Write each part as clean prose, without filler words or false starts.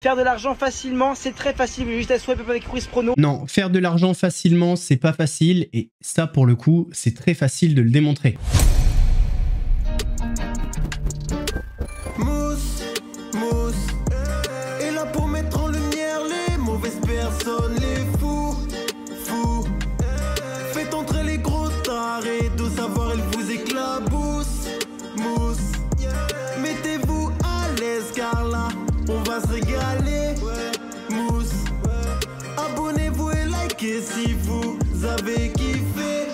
Faire de l'argent facilement, c'est très facile, juste à swipe up avec Quiz Prono. Non, faire de l'argent facilement, c'est pas facile, et ça, pour le coup, c'est très facile de le démontrer. Mousse, mousse, et là pour mettre en lumière les mauvaises personnes, les fous, fous. Faites entrer les gros tarés, de savoir elle vous éclabousse, mousse. Mettez-vous à l'aise car là, on va se régaler, mousse. Abonnez-vous et likez si vous avez kiffé.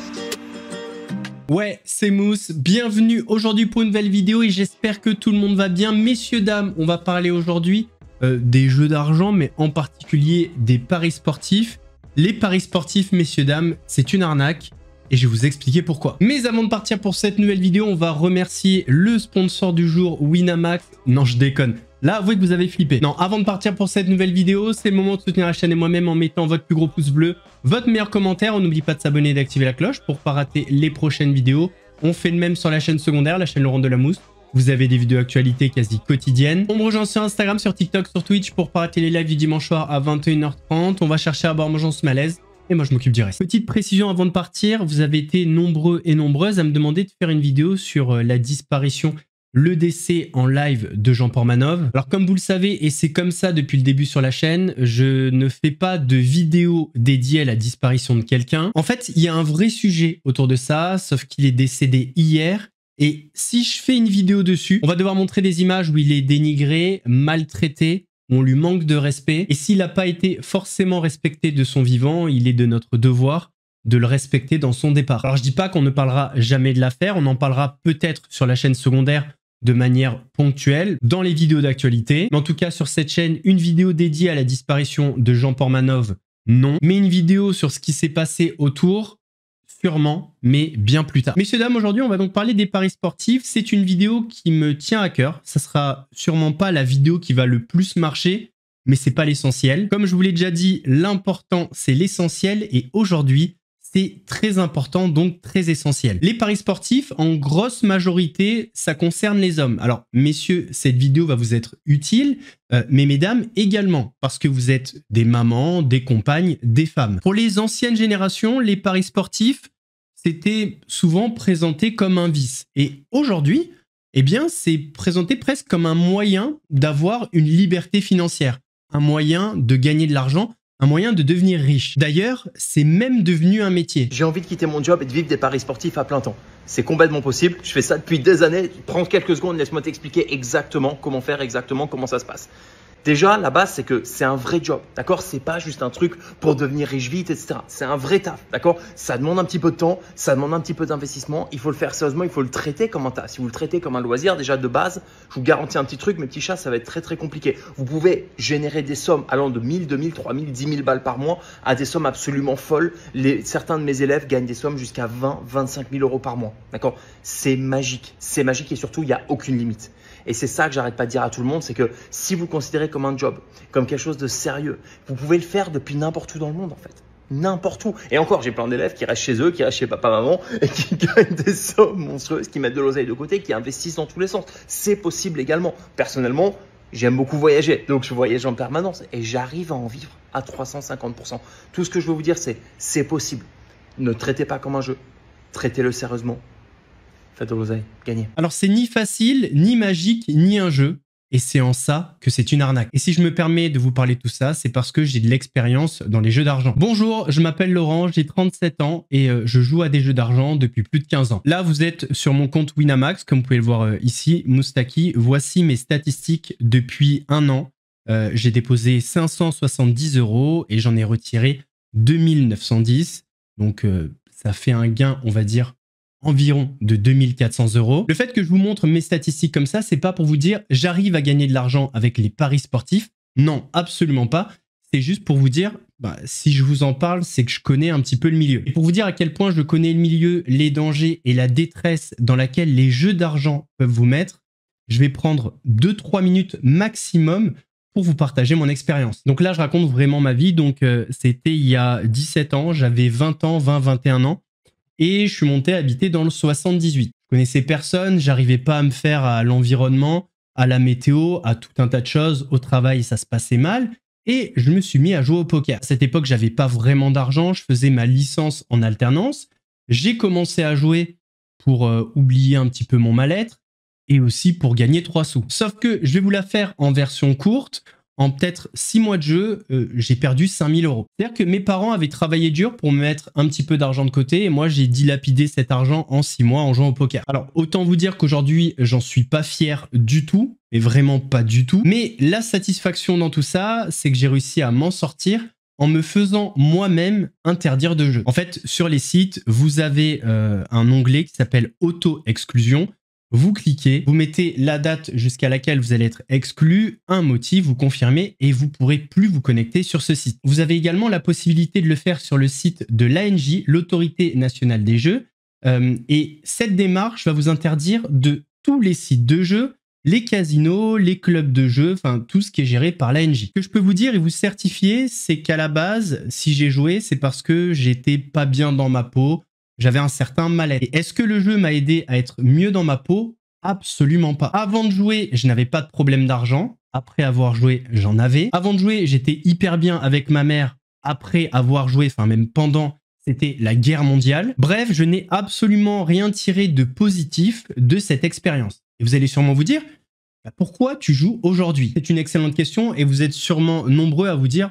Ouais, c'est Mousse, bienvenue aujourd'hui pour une nouvelle vidéo et j'espère que tout le monde va bien. Messieurs, dames, on va parler aujourd'hui des jeux d'argent, mais en particulier des paris sportifs. Les paris sportifs, messieurs, dames, c'est une arnaque et je vais vous expliquer pourquoi. Mais avant de partir pour cette nouvelle vidéo, on va remercier le sponsor du jour, Winamax. Non, je déconne. Là, avouez que vous avez flippé. Non, avant de partir pour cette nouvelle vidéo, c'est le moment de soutenir la chaîne et moi-même en mettant votre plus gros pouce bleu, votre meilleur commentaire. On n'oublie pas de s'abonner et d'activer la cloche pour ne pas rater les prochaines vidéos. On fait le même sur la chaîne secondaire, la chaîne Laurent Delamousse. Vous avez des vidéos actualités quasi quotidiennes. On me rejoint sur Instagram, sur TikTok, sur Twitch pour ne pas rater les lives du dimanche soir à 21h30. On va chercher à boire mangeant ce malaise. Et moi, je m'occupe du reste. Petite précision avant de partir, vous avez été nombreux et nombreuses à me demander de faire une vidéo sur la disparition, le décès en live de Jean Portmanov. Alors comme vous le savez, et c'est comme ça depuis le début sur la chaîne, je ne fais pas de vidéo dédiée à la disparition de quelqu'un. En fait, il y a un vrai sujet autour de ça, sauf qu'il est décédé hier. Et si je fais une vidéo dessus, on va devoir montrer des images où il est dénigré, maltraité, on lui manque de respect. Et s'il n'a pas été forcément respecté de son vivant, il est de notre devoir de le respecter dans son départ. Alors je dis pas qu'on ne parlera jamais de l'affaire, on en parlera peut-être sur la chaîne secondaire de manière ponctuelle, dans les vidéos d'actualité. Mais en tout cas, sur cette chaîne, une vidéo dédiée à la disparition de Jean Portmanov, non. Mais une vidéo sur ce qui s'est passé autour, sûrement, mais bien plus tard. Messieurs, dames, aujourd'hui, on va donc parler des paris sportifs. C'est une vidéo qui me tient à cœur. Ça sera sûrement pas la vidéo qui va le plus marcher, mais c'est pas l'essentiel. Comme je vous l'ai déjà dit, l'important, c'est l'essentiel. Et aujourd'hui, c'est très important, donc très essentiel. Les paris sportifs, en grosse majorité, ça concerne les hommes. Alors, messieurs, cette vidéo va vous être utile, mais mesdames également, parce que vous êtes des mamans, des compagnes, des femmes. Pour les anciennes générations, les paris sportifs, c'était souvent présenté comme un vice. Et aujourd'hui, eh bien, c'est présenté presque comme un moyen d'avoir une liberté financière, un moyen de gagner de l'argent, un moyen de devenir riche. D'ailleurs, c'est même devenu un métier. J'ai envie de quitter mon job et de vivre des paris sportifs à plein temps. C'est complètement possible. Je fais ça depuis des années. Prends quelques secondes, laisse-moi t'expliquer exactement comment faire, exactement comment ça se passe. Déjà, la base, c'est que c'est un vrai job, d'accord? C'est pas juste un truc pour devenir riche vite, etc. C'est un vrai taf, d'accord? Ça demande un petit peu de temps, ça demande un petit peu d'investissement. Il faut le faire sérieusement, il faut le traiter comme un taf. Si vous le traitez comme un loisir, déjà de base, je vous garantis un petit truc, mes petits chats, ça va être très très compliqué. Vous pouvez générer des sommes allant de 1000, 2000, 3000, 10 000 balles par mois à des sommes absolument folles. Certains de mes élèves gagnent des sommes jusqu'à 20, 25 000 euros par mois, d'accord? C'est magique et surtout, il n'y a aucune limite. Et c'est ça que j'arrête pas de dire à tout le monde, c'est que si vous le considérez comme un job, comme quelque chose de sérieux, vous pouvez le faire depuis n'importe où dans le monde en fait. N'importe où. Et encore, j'ai plein d'élèves qui restent chez eux, qui restent chez papa, maman et qui gagnent des sommes monstrueuses, qui mettent de l'oseille de côté, qui investissent dans tous les sens. C'est possible également. Personnellement, j'aime beaucoup voyager, donc je voyage en permanence et j'arrive à en vivre à 350%. Tout ce que je veux vous dire, c'est possible. Ne traitez pas comme un jeu, traitez-le sérieusement. Faites de l'oseille, gagnez. Alors c'est ni facile, ni magique, ni un jeu. Et c'est en ça que c'est une arnaque. Et si je me permets de vous parler de tout ça, c'est parce que j'ai de l'expérience dans les jeux d'argent. Bonjour, je m'appelle Laurent, j'ai 37 ans et je joue à des jeux d'argent depuis plus de 15 ans. Là, vous êtes sur mon compte Winamax, comme vous pouvez le voir ici, Moustaki. Voici mes statistiques depuis un an. J'ai déposé 570 € et j'en ai retiré 2910. Donc ça fait un gain, on va dire, environ de 2400 €. Le fait que je vous montre mes statistiques comme ça, c'est pas pour vous dire j'arrive à gagner de l'argent avec les paris sportifs. Non, absolument pas. C'est juste pour vous dire, si je vous en parle, c'est que je connais un petit peu le milieu. Et pour vous dire à quel point je connais le milieu, les dangers et la détresse dans laquelle les jeux d'argent peuvent vous mettre, je vais prendre 2-3 minutes maximum pour vous partager mon expérience. Donc là, je raconte vraiment ma vie. Donc c'était il y a 17 ans, j'avais 20 ans, 20-21 ans. Et je suis monté habiter dans le 78. Je connaissais personne, j'arrivais pas à me faire à l'environnement. à la météo, à tout un tas de choses. Au travail, ça se passait mal. Et je me suis mis à jouer au poker. À cette époque, j'avais pas vraiment d'argent. Je faisais ma licence en alternance. J'ai commencé à jouer pour oublier un petit peu mon mal-être et aussi pour gagner 3 sous. Sauf que je vais vous la faire en version courte. En peut-être 6 mois de jeu, j'ai perdu 5000 €. C'est-à-dire que mes parents avaient travaillé dur pour me mettre un petit peu d'argent de côté et moi, j'ai dilapidé cet argent en 6 mois en jouant au poker. Alors, autant vous dire qu'aujourd'hui, j'en suis pas fier du tout, mais vraiment pas du tout. Mais la satisfaction dans tout ça, c'est que j'ai réussi à m'en sortir en me faisant moi-même interdire de jeu. En fait, sur les sites, vous avez un onglet qui s'appelle auto-exclusion. Vous cliquez, vous mettez la date jusqu'à laquelle vous allez être exclu, un motif, vous confirmez et vous pourrez plus vous connecter sur ce site. Vous avez également la possibilité de le faire sur le site de l'ANJ, l'Autorité Nationale des Jeux. Et cette démarche va vous interdire de tous les sites de jeux, les casinos, les clubs de jeux, enfin tout ce qui est géré par l'ANJ. Ce que je peux vous dire et vous certifier, c'est qu'à la base, si j'ai joué, c'est parce que j'étais pas bien dans ma peau. J'avais un certain mal-être. Et est-ce que le jeu m'a aidé à être mieux dans ma peau? Absolument pas. Avant de jouer, je n'avais pas de problème d'argent. Après avoir joué, j'en avais. Avant de jouer, j'étais hyper bien avec ma mère. Après avoir joué, enfin même pendant, c'était la guerre mondiale. Bref, je n'ai absolument rien tiré de positif de cette expérience. Et vous allez sûrement vous dire, bah pourquoi tu joues aujourd'hui? C'est une excellente question et vous êtes sûrement nombreux à vous dire,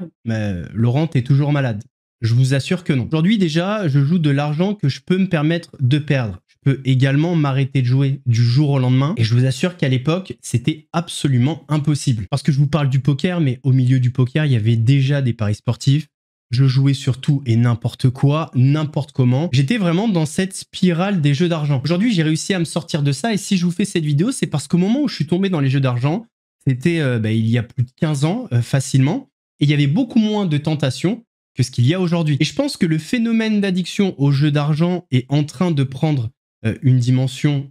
Laurent, t'es toujours malade. Je vous assure que non. Aujourd'hui, déjà, je joue de l'argent que je peux me permettre de perdre. Je peux également m'arrêter de jouer du jour au lendemain. Et je vous assure qu'à l'époque, c'était absolument impossible. Parce que je vous parle du poker, mais au milieu du poker, il y avait déjà des paris sportifs. Je jouais sur tout et n'importe quoi, n'importe comment. J'étais vraiment dans cette spirale des jeux d'argent. Aujourd'hui, j'ai réussi à me sortir de ça. Et si je vous fais cette vidéo, c'est parce qu'au moment où je suis tombé dans les jeux d'argent, c'était il y a plus de 15 ans, facilement. Et il y avait beaucoup moins de tentations que ce qu'il y a aujourd'hui. Et je pense que le phénomène d'addiction aux jeux d'argent est en train de prendre une dimension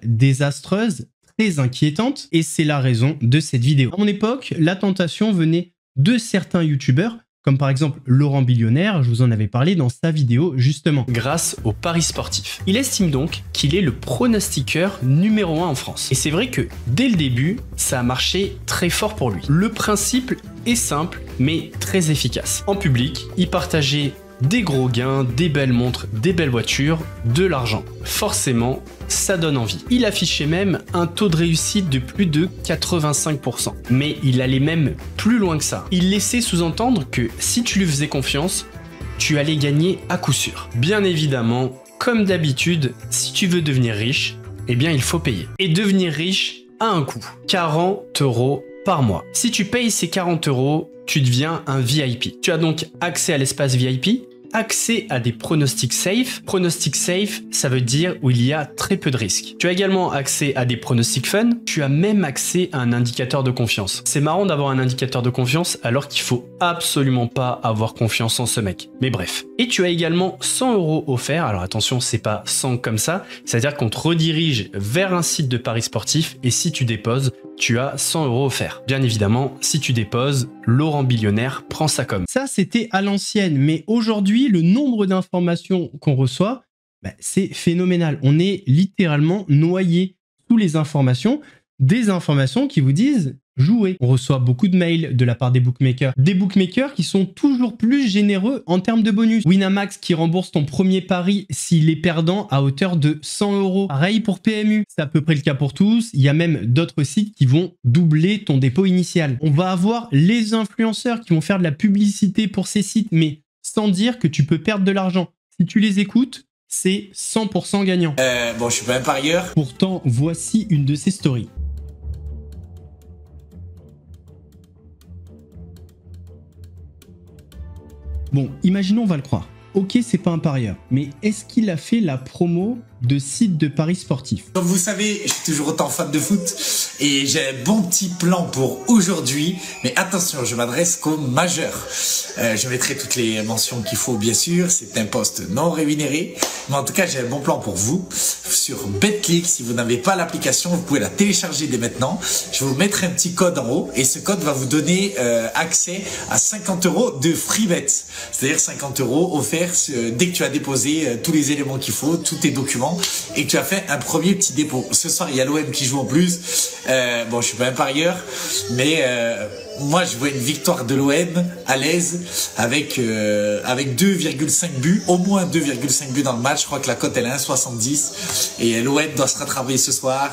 désastreuse, très inquiétante, et c'est la raison de cette vidéo. À mon époque, la tentation venait de certains youtubeurs, comme par exemple Laurent Billionnaire, je vous en avais parlé dans sa vidéo justement. Grâce aux paris sportifs. Il estime donc qu'il est le pronostiqueur numéro 1 en France. Et c'est vrai que dès le début, ça a marché très fort pour lui. Le principe est simple, mais très efficace. En public, il partageait des gros gains, des belles montres, des belles voitures, de l'argent. Forcément, ça donne envie. Il affichait même un taux de réussite de plus de 85%. Mais il allait même plus loin que ça. Il laissait sous-entendre que si tu lui faisais confiance, tu allais gagner à coup sûr. Bien évidemment, comme d'habitude, si tu veux devenir riche, eh bien il faut payer. Et devenir riche a un coût. 40 € par mois. Si tu payes ces 40 €, tu deviens un VIP. Tu as donc accès à l'espace VIP, accès à des pronostics safe. Pronostics safe, ça veut dire où il y a très peu de risques. Tu as également accès à des pronostics fun. Tu as même accès à un indicateur de confiance. C'est marrant d'avoir un indicateur de confiance alors qu'il faut absolument pas avoir confiance en ce mec. Mais bref. Et tu as également 100 € offerts. Alors attention, c'est pas 100 comme ça. C'est-à-dire qu'on te redirige vers un site de paris sportif et si tu déposes, tu as 100 € offerts. Bien évidemment, si tu déposes, Laurent Billionnaire prend sa com. Ça, c'était à l'ancienne, mais aujourd'hui, le nombre d'informations qu'on reçoit, c'est phénoménal. On est littéralement noyé sous les informations, des informations qui vous disent jouer. On reçoit beaucoup de mails de la part des bookmakers. Des bookmakers qui sont toujours plus généreux en termes de bonus. Winamax qui rembourse ton premier pari s'il est perdant à hauteur de 100 €. Pareil pour PMU. C'est à peu près le cas pour tous. Il y a même d'autres sites qui vont doubler ton dépôt initial. On va avoir les influenceurs qui vont faire de la publicité pour ces sites, mais sans dire que tu peux perdre de l'argent. Si tu les écoutes, c'est 100% gagnant. Bon, je suis pas un parieur. Pourtant, voici une de ces stories. Bon, imaginons, on va le croire. Ok, c'est pas un parieur, mais est-ce qu'il a fait la promo de sites de paris sportifs? Comme vous savez, je suis toujours autant fan de foot et j'ai un bon petit plan pour aujourd'hui. Mais attention, je m'adresse qu'aux majeurs. Je mettrai toutes les mentions qu'il faut, bien sûr. C'est un poste non rémunéré. Mais en tout cas, j'ai un bon plan pour vous. Sur BetClick, si vous n'avez pas l'application, vous pouvez la télécharger dès maintenant. Je vais vous mettre un petit code en haut et ce code va vous donner accès à 50 € de free bet. C'est-à-dire 50 € offerts dès que tu as déposé tous les éléments qu'il faut, tous tes documents. immédiatement et que tu as fait un premier petit dépôt. Ce soir, il y a l'OM qui joue en plus. Bon, je suis pas un parieur, mais moi, je vois une victoire de l'OM à l'aise avec 2,5 buts, au moins 2,5 buts dans le match. Je crois que la cote elle est 1,70 et l'OM doit se rattraper ce soir.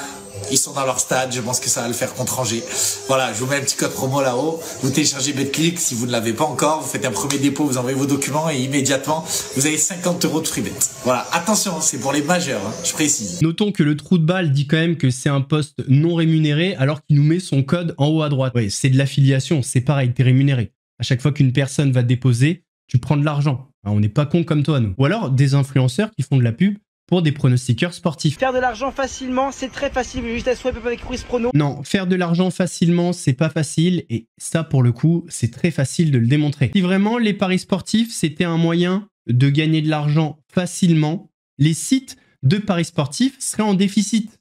Ils sont dans leur stade, je pense que ça va le faire contre Angers. Voilà, je vous mets un petit code promo là-haut. Vous téléchargez BetClick si vous ne l'avez pas encore. Vous faites un premier dépôt, vous envoyez vos documents et immédiatement, vous avez 50 € de free bet. Voilà, attention, c'est pour les majeurs, hein, je précise. Notons que le trou de balle dit quand même que c'est un poste non rémunéré alors qu'il nous met son code en haut à droite. Ouais, c'est de l'affiliation, c'est pareil, t'es rémunéré. À chaque fois qu'une personne va déposer, tu prends de l'argent. Alors, on n'est pas cons comme toi, nous. Ou alors des influenceurs qui font de la pub pour des pronostiqueurs sportifs. Faire de l'argent facilement, c'est très facile, juste à swipe avec Quiz Prono. Non, faire de l'argent facilement, c'est pas facile et ça, pour le coup, c'est très facile de le démontrer. Si vraiment les paris sportifs, c'était un moyen de gagner de l'argent facilement, les sites de paris sportifs seraient en déficit.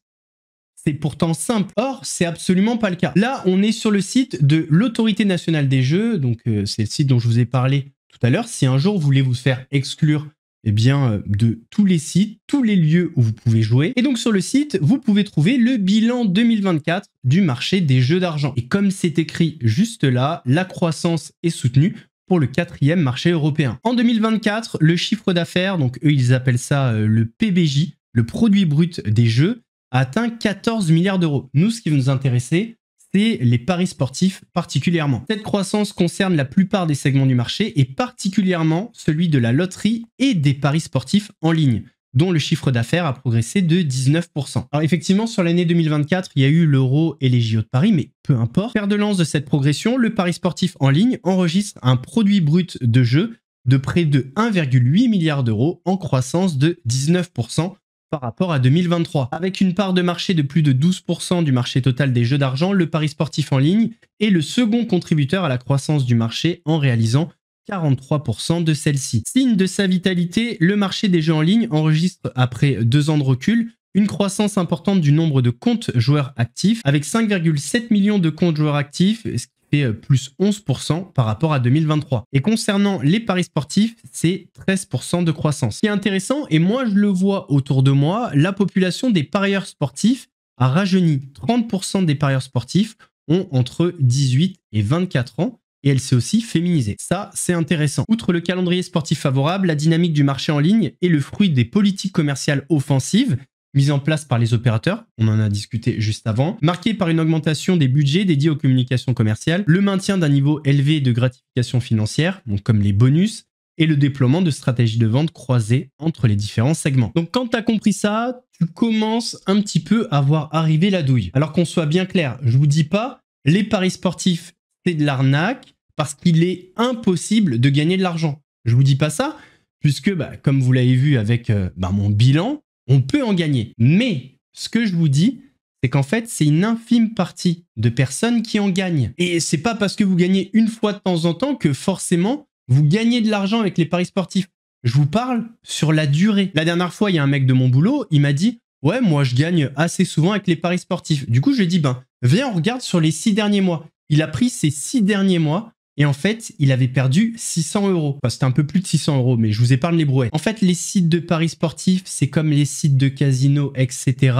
C'est pourtant simple. Or, c'est absolument pas le cas. Là, on est sur le site de l'Autorité nationale des jeux, donc c'est le site dont je vous ai parlé tout à l'heure. Si un jour vous voulez vous faire exclure de tous les sites, tous les lieux où vous pouvez jouer. Et donc sur le site, vous pouvez trouver le bilan 2024 du marché des jeux d'argent. Et comme c'est écrit juste là, la croissance est soutenue pour le 4e marché européen. En 2024, le chiffre d'affaires, donc eux ils appellent ça le PBJ, le produit brut des jeux, a atteint 14 milliards d'euros. Nous, ce qui va nous intéresser, c'est les paris sportifs particulièrement. Cette croissance concerne la plupart des segments du marché et particulièrement celui de la loterie et des paris sportifs en ligne, dont le chiffre d'affaires a progressé de 19%. Alors effectivement, sur l'année 2024, il y a eu l'Euro et les JO de Paris, mais peu importe. Fer de lance de cette progression, le pari sportif en ligne enregistre un produit brut de jeu de près de 1,8 milliard d'euros en croissance de 19%. Par rapport à 2023. Avec une part de marché de plus de 12% du marché total des jeux d'argent, le pari sportif en ligne est le second contributeur à la croissance du marché en réalisant 43% de celle-ci. Signe de sa vitalité, le marché des jeux en ligne enregistre, après 2 ans de recul, une croissance importante du nombre de comptes joueurs actifs, avec 5,7 millions de comptes joueurs actifs, ce qui fait plus 11% par rapport à 2023. Et concernant les paris sportifs, c'est 13% de croissance. Ce qui est intéressant, et moi je le vois autour de moi, la population des parieurs sportifs a rajeuni. 30% des parieurs sportifs ont entre 18 et 24 ans. Et elle s'est aussi féminisée. Ça, c'est intéressant. Outre le calendrier sportif favorable, la dynamique du marché en ligne est le fruit des politiques commerciales offensives mises en place par les opérateurs, on en a discuté juste avant, marquée par une augmentation des budgets dédiés aux communications commerciales, le maintien d'un niveau élevé de gratification financière, donc comme les bonus, et le déploiement de stratégies de vente croisées entre les différents segments. Donc quand tu as compris ça, tu commences un petit peu à voir arriver la douille. Alors qu'on soit bien clair, je vous dis pas, les paris sportifs, c'est de l'arnaque parce qu'il est impossible de gagner de l'argent. Je vous dis pas ça, puisque comme vous l'avez vu avec mon bilan, on peut en gagner. Mais ce que je vous dis, c'est qu'en fait, c'est une infime partie de personnes qui en gagnent. Et c'est pas parce que vous gagnez une fois de temps en temps que forcément, vous gagnez de l'argent avec les paris sportifs. Je vous parle sur la durée. La dernière fois, il y a un mec de mon boulot, il m'a dit « Ouais, moi, je gagne assez souvent avec les paris sportifs. » Du coup, je lui ai dit « Viens, on regarde sur les 6 derniers mois. » Il a pris ces 6 derniers mois et en fait, il avait perdu 600 €. Enfin, c'était un peu plus de 600 € mais je vous épargne les brouettes. En fait, les sites de paris sportifs, c'est comme les sites de casino, etc.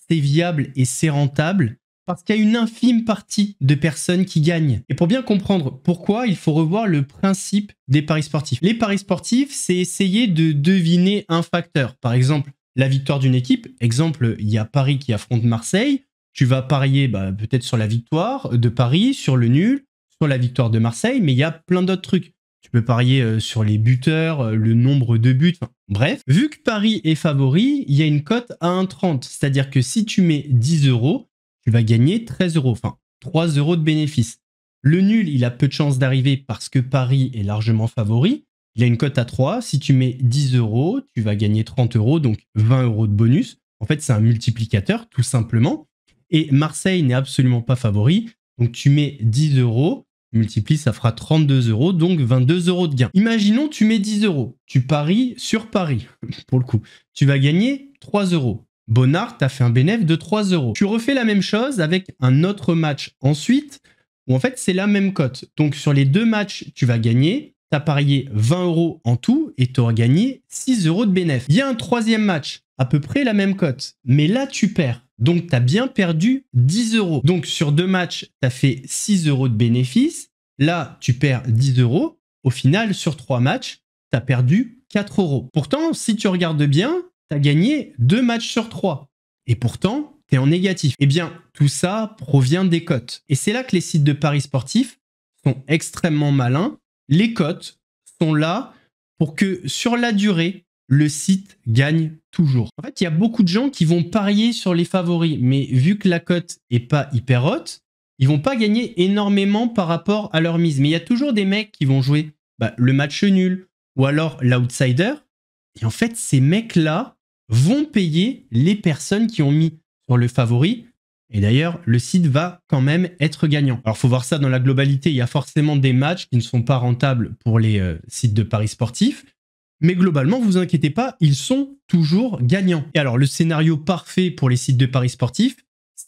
C'est viable et c'est rentable parce qu'il y a une infime partie de personnes qui gagnent. Et pour bien comprendre pourquoi, il faut revoir le principe des paris sportifs. Les paris sportifs, c'est essayer de deviner un facteur. Par exemple, la victoire d'une équipe. Exemple, il y a Paris qui affronte Marseille. Tu vas parier peut-être sur la victoire de Paris, sur le nul, sur la victoire de Marseille, mais il y a plein d'autres trucs. Tu peux parier sur les buteurs, le nombre de buts, bref. Vu que Paris est favori, il y a une cote à 1,30. C'est-à-dire que si tu mets 10 €, tu vas gagner 13 €, enfin 3 € de bénéfice. Le nul, il a peu de chances d'arriver parce que Paris est largement favori. Il a une cote à 3. Si tu mets 10 €, tu vas gagner 30 €, donc 20 € de bonus. En fait, c'est un multiplicateur, tout simplement. Et Marseille n'est absolument pas favori. Donc, tu mets 10 €, multiplie, ça fera 32 €, donc 22 € de gain. Imaginons, tu mets 10 €. Tu paries sur Paris, pour le coup. Tu vas gagner 3 €. Bonnard, tu as fait un bénéfice de 3 €. Tu refais la même chose avec un autre match ensuite, où en fait, c'est la même cote. Donc, sur les 2 matchs, tu vas gagner. tu as parié 20 € en tout et tu auras gagné 6 € de bénéfice. Il y a un troisième match, à peu près la même cote, mais là tu perds. Donc tu as bien perdu 10 €. Donc sur 2 matchs, tu as fait 6 € de bénéfice. Là, tu perds 10 €. Au final, sur 3 matchs, tu as perdu 4 €. Pourtant, si tu regardes bien, tu as gagné 2 matchs sur 3. Et pourtant, tu es en négatif. Eh bien, tout ça provient des cotes. Et c'est là que les sites de paris sportifs sont extrêmement malins. Les cotes sont là pour que sur la durée, le site gagne toujours. En fait, il y a beaucoup de gens qui vont parier sur les favoris, mais vu que la cote n'est pas hyper haute, ils vont pas gagner énormément par rapport à leur mise. Mais il y a toujours des mecs qui vont jouer le match nul ou alors l'outsider. Et en fait, ces mecs-là vont payer les personnes qui ont mis sur le favori. Et d'ailleurs, le site va quand même être gagnant. Alors, il faut voir ça dans la globalité. Il y a forcément des matchs qui ne sont pas rentables pour les sites de paris sportifs. Mais globalement, vous inquiétez pas, ils sont toujours gagnants. Et alors, le scénario parfait pour les sites de paris sportifs,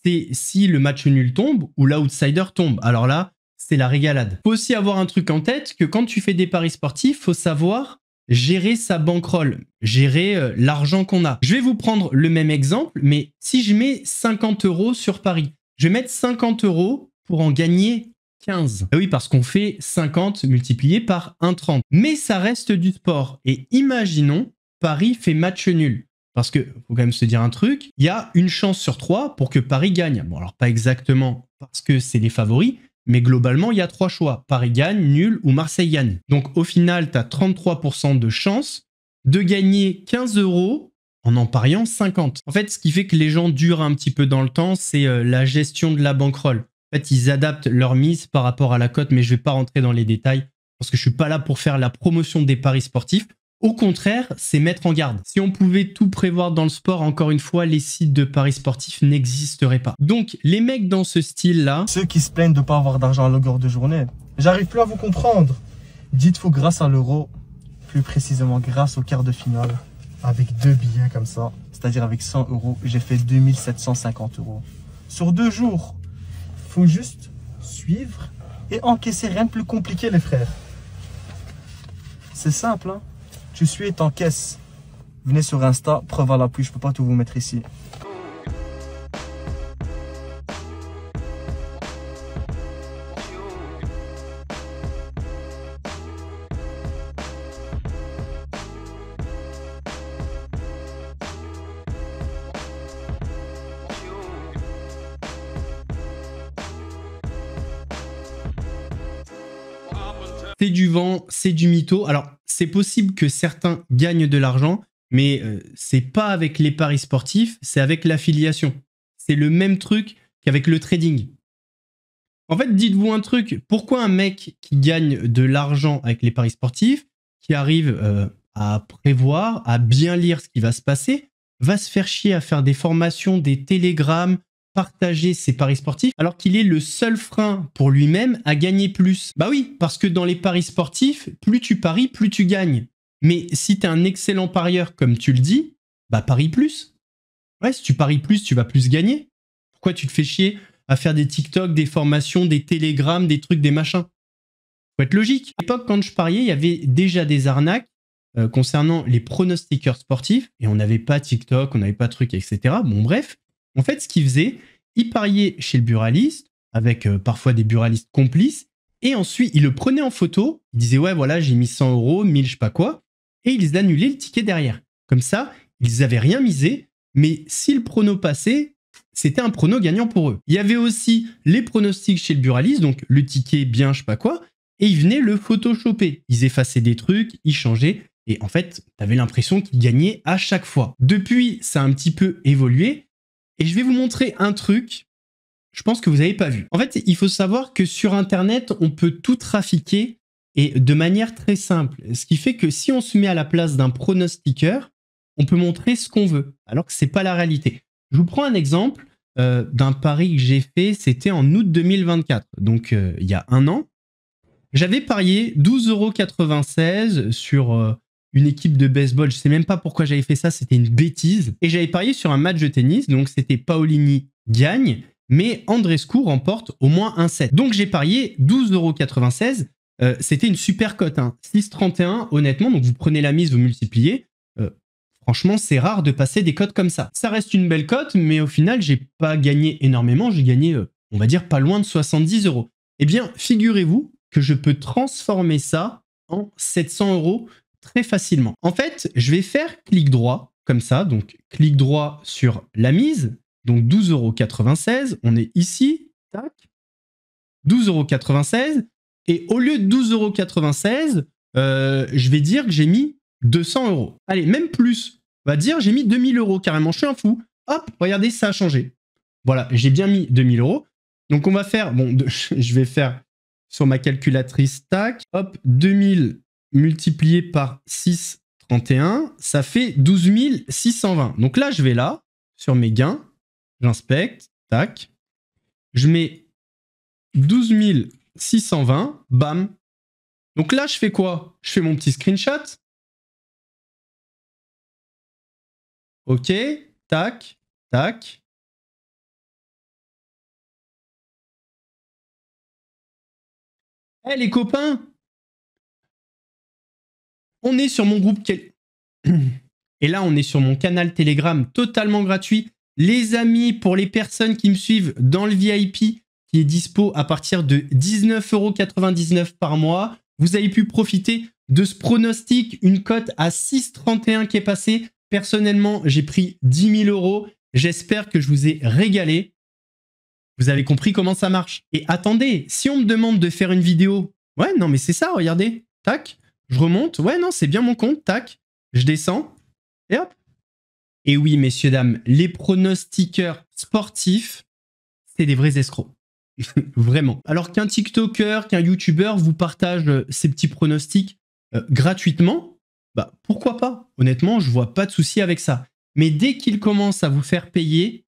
c'est si le match nul tombe ou l'outsider tombe. Alors là, c'est la régalade. Il faut aussi avoir un truc en tête, que quand tu fais des paris sportifs, il faut savoir gérer sa bankroll, gérer l'argent qu'on a. Je vais vous prendre le même exemple, mais si je mets 50 € sur Paris, je vais mettre 50 € pour en gagner 15. Ah oui, parce qu'on fait 50 multiplié par 1,30. Mais ça reste du sport. Et imaginons, Paris fait match nul. Parce que, faut quand même se dire un truc, il y a une chance sur 3 pour que Paris gagne. Bon, alors pas exactement parce que c'est les favoris, mais globalement, il y a 3 choix. Paris gagne, nul ou Marseille gagne. Donc au final, tu as 33% de chance de gagner 15 € en pariant 50. En fait, ce qui fait que les gens durent un petit peu dans le temps, c'est la gestion de la bankroll. En fait, ils adaptent leur mise par rapport à la cote, mais je ne vais pas rentrer dans les détails parce que je ne suis pas là pour faire la promotion des paris sportifs. Au contraire, c'est mettre en garde. Si on pouvait tout prévoir dans le sport, encore une fois, les sites de paris sportifs n'existeraient pas. Donc, les mecs dans ce style-là... Ceux qui se plaignent de ne pas avoir d'argent à longueur de journée, j'arrive plus à vous comprendre. Dites-vous grâce à l'euro, plus précisément grâce au quart de finale, avec 2 billets comme ça, c'est-à-dire avec 100 €, j'ai fait 2750 €. Sur 2 jours, faut juste suivre et encaisser, rien de plus compliqué les frères. C'est simple, hein. Tu suis et t'encaisses. Venez sur Insta, preuve à l'appui, je peux pas tout vous mettre ici. C'est du vent, c'est du mytho. Alors, c'est possible que certains gagnent de l'argent, mais c'est pas avec les paris sportifs, c'est avec l'affiliation. C'est le même truc qu'avec le trading. En fait, dites-vous un truc. Pourquoi un mec qui gagne de l'argent avec les paris sportifs, qui arrive à prévoir, à bien lire ce qui va se passer, va se faire chier à faire des formations, des télégrammes, partager ses paris sportifs, alors qu'il est le seul frein pour lui-même à gagner plus? Bah oui, parce que dans les paris sportifs, plus tu paries, plus tu gagnes. Mais si tu es un excellent parieur, comme tu le dis, bah parie plus. Ouais, si tu paries plus, tu vas plus gagner. Pourquoi tu te fais chier à faire des TikTok, des formations, des télégrammes, des trucs, des machins? Faut être logique. À l'époque, quand je pariais, il y avait déjà des arnaques concernant les pronostiqueurs sportifs, et on n'avait pas TikTok, on n'avait pas de trucs, etc. Bon, bref. En fait, ce qu'il faisait, il pariait chez le buraliste, avec parfois des buralistes complices, et ensuite, il le prenait en photo, il disait « Ouais, voilà, j'ai mis 100 €, 1000, je sais pas quoi », et ils annulaient le ticket derrière. Comme ça, ils n'avaient rien misé, mais si le prono passait, c'était un prono gagnant pour eux. Il y avait aussi les pronostics chez le buraliste, donc le ticket bien, je sais pas quoi, et ils venaient le photoshopper. Ils effaçaient des trucs, ils changeaient, et en fait, tu avais l'impression qu'ils gagnaient à chaque fois. Depuis, ça a un petit peu évolué, et je vais vous montrer un truc, je pense que vous n'avez pas vu. En fait, il faut savoir que sur Internet, on peut tout trafiquer et de manière très simple. Ce qui fait que si on se met à la place d'un pronostiqueur, on peut montrer ce qu'on veut, alors que ce n'est pas la réalité. Je vous prends un exemple d'un pari que j'ai fait, c'était en août 2024, donc il y a un an. J'avais parié 12,96 € sur... une équipe de baseball, je sais même pas pourquoi j'avais fait ça, c'était une bêtise. Et j'avais parié sur un match de tennis, donc c'était Paolini gagne, mais Andreescu remporte au moins un set. Donc j'ai parié 12,96 € c'était une super cote. Hein. 6,31, honnêtement, donc vous prenez la mise, vous multipliez. Franchement, c'est rare de passer des cotes comme ça. Ça reste une belle cote, mais au final, j'ai pas gagné énormément. J'ai gagné, on va dire, pas loin de 70 €. Eh bien, figurez-vous que je peux transformer ça en 700 € très facilement. En fait, je vais faire clic droit, comme ça. Donc, clic droit sur la mise. Donc, 12,96 €. On est ici. Tac. 12,96 €. Et au lieu de 12,96 €, je vais dire que j'ai mis 200 €. Allez, même plus. On va dire j'ai mis 2000 € carrément. Je suis un fou. Hop, regardez, ça a changé. Voilà, j'ai bien mis 2000 €. Donc, on va faire... Bon, je vais faire sur ma calculatrice. Tac. Hop, 2000 multiplié par 6,31. Ça fait 12 620. Donc là, je vais là, sur mes gains. J'inspecte. Tac. Je mets 12 620. Bam. Donc là, je fais quoi? Je fais mon petit screenshot. Ok, tac, tac. Eh les copains, on est sur mon groupe. Et là, on est sur mon canal Telegram totalement gratuit. Les amis, pour les personnes qui me suivent dans le VIP, qui est dispo à partir de 19,99 € par mois, vous avez pu profiter de ce pronostic, une cote à 6,31 qui est passée. Personnellement, j'ai pris 10 000 €. J'espère que je vous ai régalé. Vous avez compris comment ça marche. Et attendez, si on me demande de faire une vidéo, ouais, non, mais c'est ça, regardez. Tac, je remonte. Ouais, non, c'est bien mon compte. Tac, je descends. Et hop. Et oui, messieurs, dames, les pronostiqueurs sportifs, c'est des vrais escrocs. Vraiment. Alors qu'un TikToker, qu'un YouTuber vous partage ses petits pronostics gratuitement, bah, pourquoi pas? Honnêtement, je vois pas de souci avec ça. Mais dès qu'il commence à vous faire payer,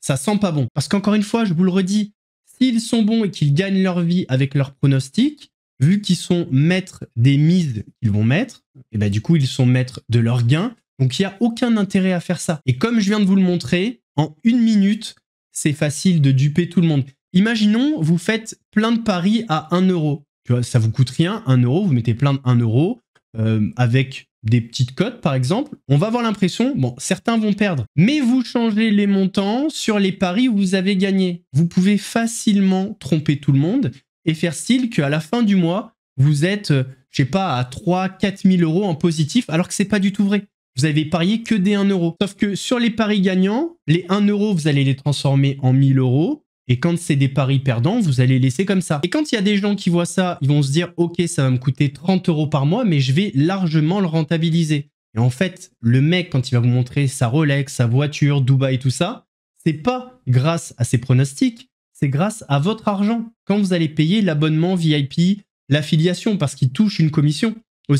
ça sent pas bon. Parce qu'encore une fois, je vous le redis, s'ils sont bons et qu'ils gagnent leur vie avec leurs pronostics, vu qu'ils sont maîtres des mises qu'ils vont mettre, et bah, du coup, ils sont maîtres de leurs gains. Donc, il n'y a aucun intérêt à faire ça. Et comme je viens de vous le montrer, en 1 minute, c'est facile de duper tout le monde. Imaginons, vous faites plein de paris à 1 €. Tu vois, ça vous coûte rien, 1 €, vous mettez plein de 1 € avec des petites cotes, par exemple. On va avoir l'impression, bon, certains vont perdre, mais vous changez les montants sur les paris où vous avez gagné. Vous pouvez facilement tromper tout le monde et faire style qu'à la fin du mois, vous êtes, je sais pas, à 3-4 000 € en positif, alors que c'est pas du tout vrai. Vous avez parié que des 1 €. Sauf que sur les paris gagnants, les 1 €, vous allez les transformer en 1000 €. Et quand c'est des paris perdants, vous allez laisser comme ça. Et quand il y a des gens qui voient ça, ils vont se dire « Ok, ça va me coûter 30 € par mois, mais je vais largement le rentabiliser. » Et en fait, le mec, quand il va vous montrer sa Rolex, sa voiture, Dubaï, tout ça, c'est pas grâce à ses pronostics, c'est grâce à votre argent. Quand vous allez payer l'abonnement VIP, l'affiliation, parce qu'il touche une commission.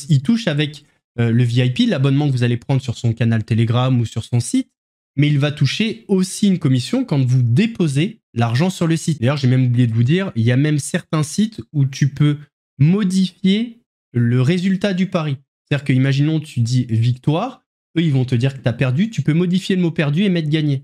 Il touche avec le VIP, l'abonnement que vous allez prendre sur son canal Telegram ou sur son site, mais il va toucher aussi une commission quand vous déposez l'argent sur le site. D'ailleurs, j'ai même oublié de vous dire, il y a même certains sites où tu peux modifier le résultat du pari. C'est-à-dire que, imaginons, tu dis victoire, eux, ils vont te dire que tu as perdu, tu peux modifier le mot perdu et mettre gagné.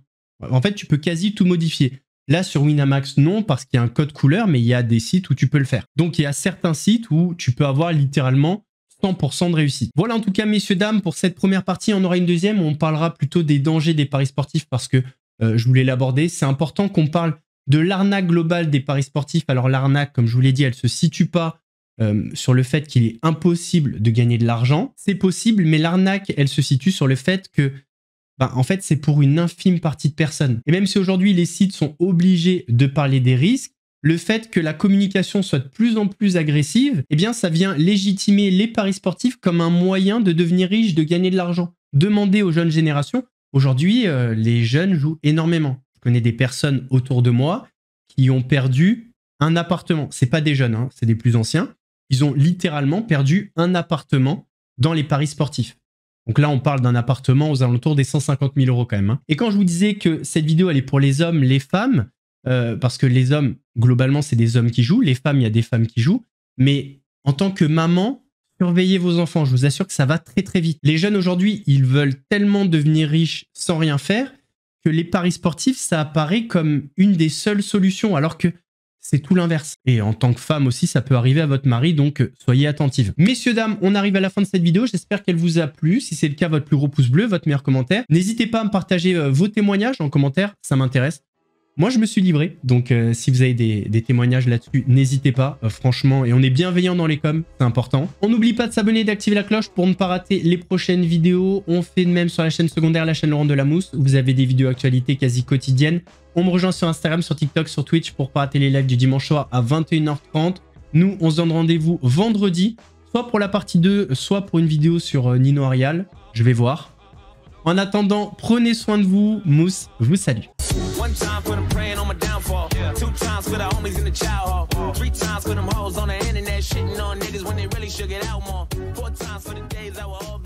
En fait, tu peux quasi tout modifier. Là, sur Winamax, non, parce qu'il y a un code couleur, mais il y a des sites où tu peux le faire. Donc, il y a certains sites où tu peux avoir littéralement 100% de réussite. Voilà, en tout cas, messieurs, dames, pour cette première partie, on aura une deuxième où on parlera plutôt des dangers des paris sportifs parce que je voulais l'aborder. C'est important qu'on parle de l'arnaque globale des paris sportifs. Alors, l'arnaque, comme je vous l'ai dit, elle ne se situe pas sur le fait qu'il est impossible de gagner de l'argent. C'est possible, mais l'arnaque, elle se situe sur le fait que, en fait, c'est pour une infime partie de personnes. Et même si aujourd'hui, les sites sont obligés de parler des risques, le fait que la communication soit de plus en plus agressive, eh bien, ça vient légitimer les paris sportifs comme un moyen de devenir riche, de gagner de l'argent. Demandez aux jeunes générations. Aujourd'hui, les jeunes jouent énormément. Je connais des personnes autour de moi qui ont perdu un appartement. C'est pas des jeunes, hein, c'est des plus anciens. Ils ont littéralement perdu un appartement dans les paris sportifs. Donc là, on parle d'un appartement aux alentours des 150 000 € quand même. Hein. Et quand je vous disais que cette vidéo, elle est pour les hommes, les femmes, parce que les hommes, globalement, c'est des hommes qui jouent. Les femmes, il y a des femmes qui jouent. Mais en tant que maman, surveillez vos enfants. Je vous assure que ça va très très vite. Les jeunes aujourd'hui, ils veulent tellement devenir riches sans rien faire que les paris sportifs, ça apparaît comme une des seules solutions. Alors que c'est tout l'inverse. Et en tant que femme aussi, ça peut arriver à votre mari, donc soyez attentive. Messieurs, dames, on arrive à la fin de cette vidéo. J'espère qu'elle vous a plu. Si c'est le cas, votre plus gros pouce bleu, votre meilleur commentaire. N'hésitez pas à me partager vos témoignages en commentaire, ça m'intéresse. Moi, je me suis livré, donc si vous avez des témoignages là-dessus, n'hésitez pas, franchement. Et on est bienveillant dans les coms, c'est important. On n'oublie pas de s'abonner et d'activer la cloche pour ne pas rater les prochaines vidéos. On fait de même sur la chaîne secondaire, la chaîne Laurent Delamousse, où vous avez des vidéos actualités quasi quotidiennes. On me rejoint sur Instagram, sur TikTok, sur Twitch pour ne pas rater les lives du dimanche soir à 21h30. Nous, on se donne rendez-vous vendredi, soit pour la partie 2, soit pour une vidéo sur Nino Arial. Je vais voir. En attendant, prenez soin de vous. Mousse, je vous salue. One time for them praying on my downfall. 2 times for the homies in the chow hall. 3 times for them hoes on the internet shitting on niggas when they really should get out more. 4 times for the days I was all